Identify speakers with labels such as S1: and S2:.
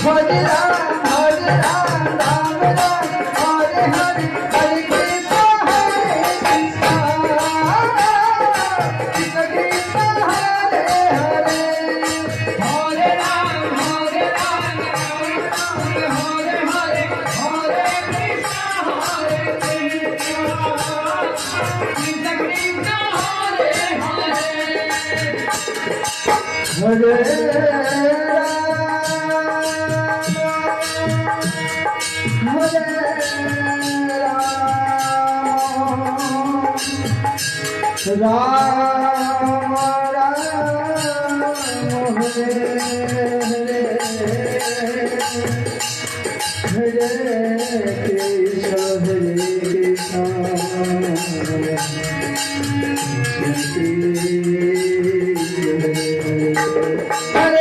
S1: Hare Ram, Ram Ram, Hare Hare, Hare Krishna, Krishna Krishna, Hare Hare. Hare Ram, Hare Ram, Ram Ram, Hare Hare, Hare Krishna, Krishna Krishna, Hare Hare. Ram Ram Hare Hare Krishna Krishna Hare